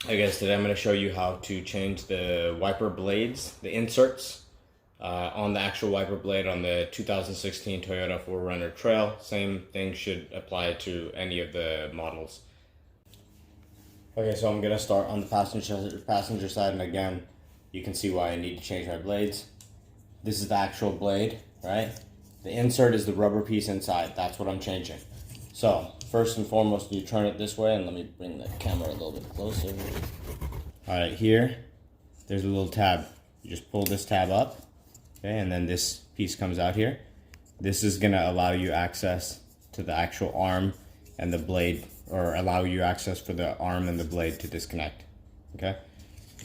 Hi guys, today I'm going to show you how to change the wiper blades, the inserts on the actual wiper blade on the 2016 Toyota 4Runner Trail. Same thing should apply to any of the models. Okay, so I'm going to start on the passenger side, and again, you can see why I need to change my blades. This is the actual blade, right? The insert is the rubber piece inside. That's what I'm changing. So first and foremost, you turn it this way, and let me bring the camera a little bit closer. All right, here, there's a little tab. You just pull this tab up, okay, and then this piece comes out here. This is gonna allow you access to the actual arm and the blade, or allow you access for the arm and the blade to disconnect, okay?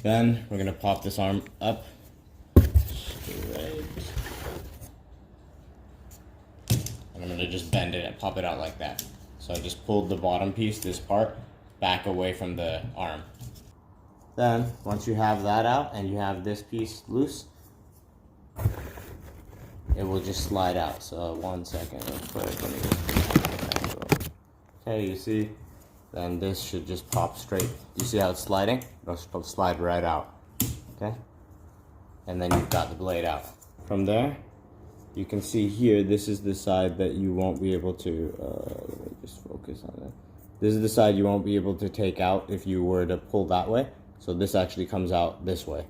Then we're gonna pop this arm up straight. And I'm gonna just bend it and pop it out like that. So I just pulled the bottom piece, this part, back away from the arm. Then, once you have that out and you have this piece loose, it will just slide out. So 1 second, real quick. Let me just... Okay, you see? Then this should just pop straight. You see how it's sliding? It'll slide right out. Okay? And then you've got the blade out. From there, you can see here, this is the side that you won't be able to, let me just focus on that. This is the side you won't be able to take out if you were to pull that way. So this actually comes out this way.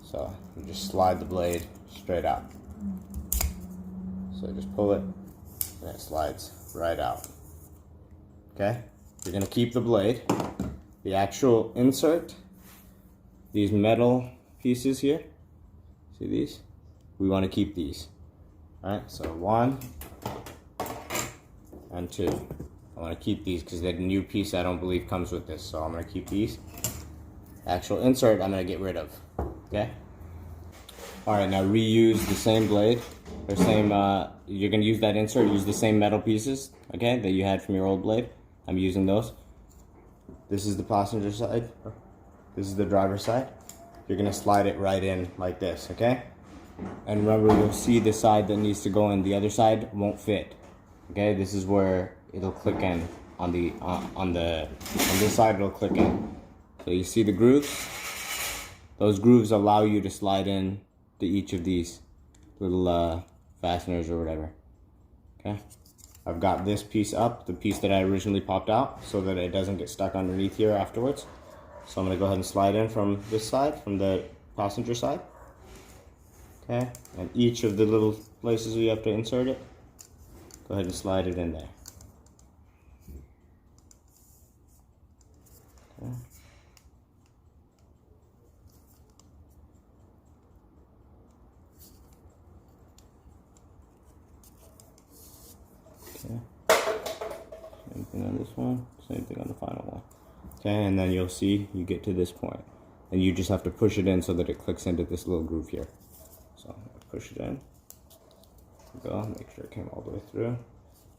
So you just slide the blade straight out. So just pull it, and it slides right out. Okay? You're gonna keep the blade. The actual insert, these metal pieces here, see these? We wanna keep these. Alright, so 1 and 2. I want to keep these because the new piece I don't believe comes with this, so I'm going to keep these. Actual insert I'm going to get rid of. Okay? Alright, now reuse the same blade, or same, you're going to use that insert, use the same metal pieces, okay, that you had from your old blade. I'm using those. This is the passenger side, this is the driver's side. You're going to slide it right in like this, okay? And remember, you'll see the side that needs to go in. The other side won't fit. Okay, this is where it'll click in on this side. It'll click in. So you see the grooves. Those grooves allow you to slide in to each of these little fasteners or whatever. Okay, I've got this piece up, the piece that I originally popped out, so that it doesn't get stuck underneath here afterwards. So I'm gonna go ahead and slide in from this side, from the passenger side. Okay, and each of the little places we have to insert it, go ahead and slide it in there. Okay. Okay. Same thing on this one, same thing on the final one. Okay, and then you'll see you get to this point, and you just have to push it in so that it clicks into this little groove here. So I'm going to push it in, go, make sure it came all the way through.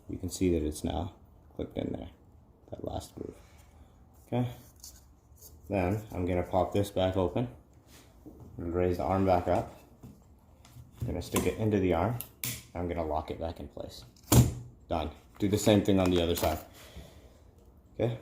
You can see that it's now clicked in there, that last groove. Okay, then I'm going to pop this back open and raise the arm back up. I'm going to stick it into the arm. I'm going to lock it back in place. Done. Do the same thing on the other side. Okay.